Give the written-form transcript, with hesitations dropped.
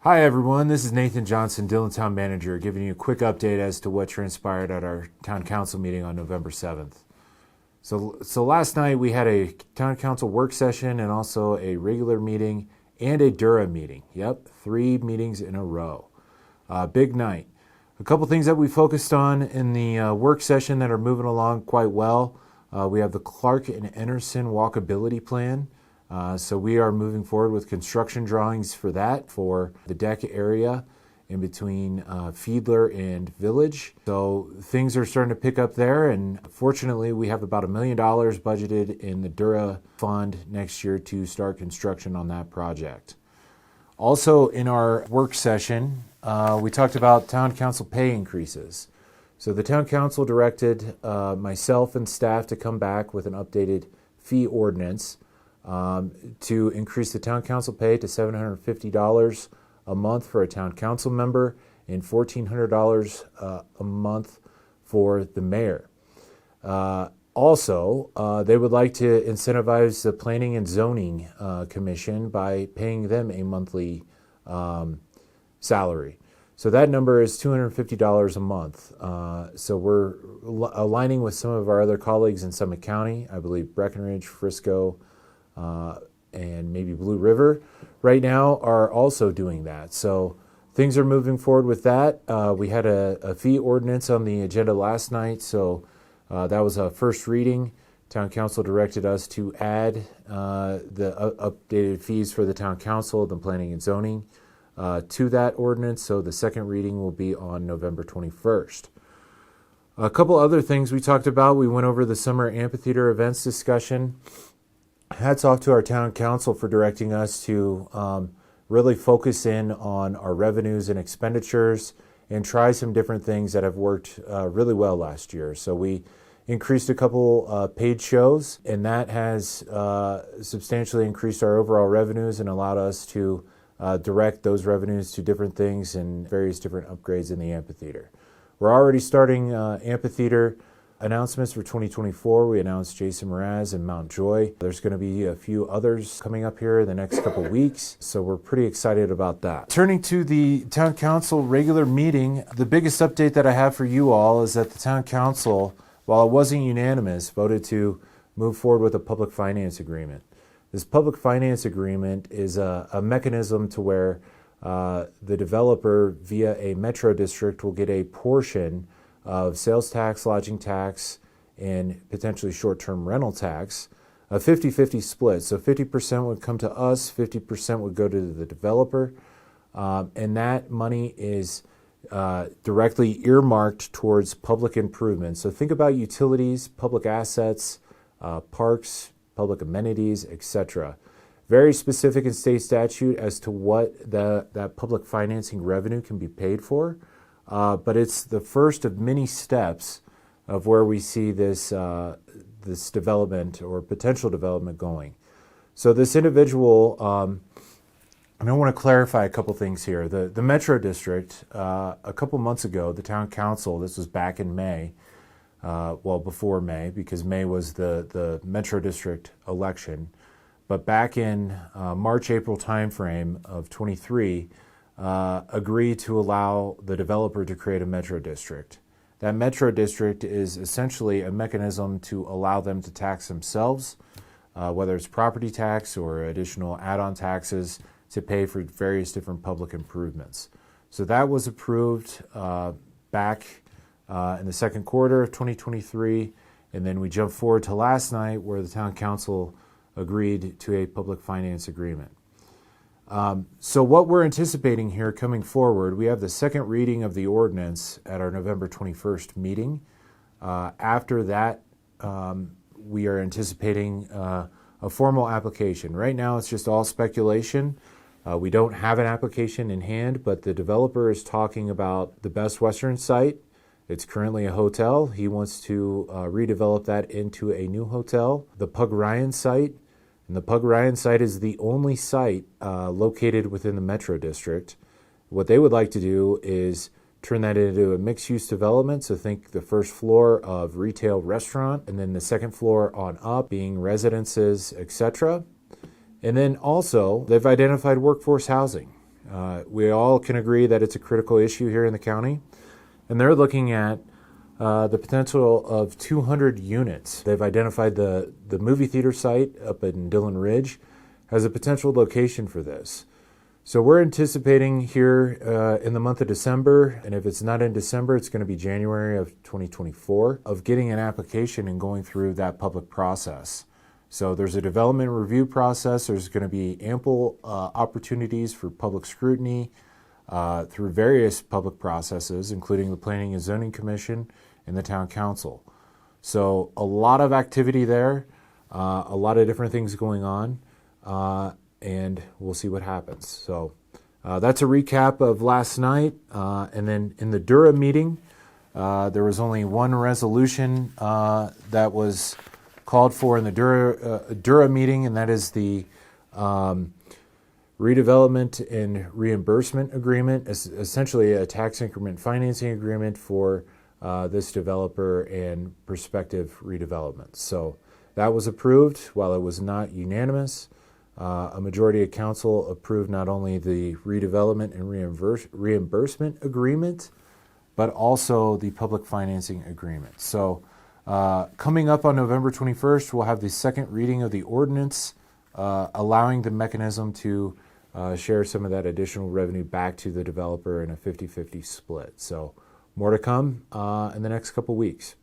Hi everyone, this is Nathan Johnson, Dillon Town Manager, giving you a quick update as to what transpired at our Town Council meeting on November 7th. So last night we had a Town Council work session and also a regular meeting and a Dura meeting. Yep, 3 meetings in a row. Big night. A couple things that we focused on in the work session that are moving along quite well. We have the Clark and Enerson walkability plan. So we are moving forward with construction drawings for that, for the deck area in between Fiedler and Village. So things are starting to pick up there, and fortunately we have about $1 million budgeted in the Dura fund next year to start construction on that project. Also in our work session, we talked about town council pay increases. So the town council directed myself and staff to come back with an updated fee ordinance to increase the town council pay to $750 a month for a town council member and $1,400 a month for the mayor. Also, they would like to incentivize the Planning and Zoning Commission by paying them a monthly salary. So that number is $250 a month. So we're aligning with some of our other colleagues in Summit County, I believe Breckenridge, Frisco, and maybe Blue River right now are also doing that. So things are moving forward with that. We had a fee ordinance on the agenda last night, so that was a first reading. Town council directed us to add the updated fees for the town council, the planning and zoning, to that ordinance. So the second reading will be on November 21st. A couple other things we talked about. We went over the summer amphitheater events discussion. Hats off to our town council for directing us to really focus in on our revenues and expenditures and try some different things that have worked really well last year. So we increased a couple paid shows, and that has substantially increased our overall revenues and allowed us to direct those revenues to different things and various different upgrades in the amphitheater. We're already starting amphitheater announcements for 2024. We announced Jason Mraz and Mount Joy. There's going to be a few others coming up here in the next couple weeks, so we're pretty excited about that. Turning to the Town Council regular meeting, the biggest update that I have for you all is that the Town Council, while it wasn't unanimous, voted to move forward with a public finance agreement. This public finance agreement is a mechanism to where the developer via a metro district will get a portion of sales tax, lodging tax, and potentially short-term rental tax, a 50-50 split. So 50% would come to us, 50% would go to the developer, and that money is directly earmarked towards public improvements. So think about utilities, public assets, parks, public amenities, etc. Very specific in state statute as to what that public financing revenue can be paid for. But it's the first of many steps of where we see this development or potential development going. So this individual, and I want to clarify a couple things here. The Metro District, a couple months ago, the Town Council, this was back in May, well before May, because May was the Metro District election, but back in March-April timeframe of 23, agree to allow the developer to create a metro district. That metro district is essentially a mechanism to allow them to tax themselves, whether it's property tax or additional add-on taxes to pay for various different public improvements. So that was approved back in the second quarter of 2023, and then we jumped forward to last night where the town council agreed to a public finance agreement. So what we're anticipating here coming forward, we have the second reading of the ordinance at our November 21st meeting. After that, we are anticipating a formal application. Right now, it's just all speculation. We don't have an application in hand, but the developer is talking about the Best Western site. It's currently a hotel. He wants to redevelop that into a new hotel. The Pug Ryan site. And the Pug Ryan site is the only site located within the Metro District. What they would like to do is turn that into a mixed-use development. So think the first floor of retail restaurant, and then the second floor on up being residences, etc. And then also, they've identified workforce housing. We all can agree that it's a critical issue here in the county, and they're looking at the potential of 200 units. They've identified the movie theater site up in Dillon Ridge as a potential location for this. So we're anticipating here in the month of December, and if it's not in December, it's going to be January of 2024, of getting an application and going through that public process. So there's a development review process. There's going to be ample opportunities for public scrutiny through various public processes, including the Planning and Zoning Commission and the Town Council. So a lot of activity there, a lot of different things going on. And we'll see what happens. So that's a recap of last night. And then in the Dura meeting, there was only one resolution that was called for in the Dura meeting, and that is the redevelopment and reimbursement agreement, essentially a tax increment financing agreement for this developer and prospective redevelopment. So that was approved. While it was not unanimous, a majority of council approved not only the redevelopment and reimbursement agreement, but also the public financing agreement. So coming up on November 21st, we'll have the second reading of the ordinance allowing the mechanism to share some of that additional revenue back to the developer in a 50-50 split. So more to come in the next couple weeks.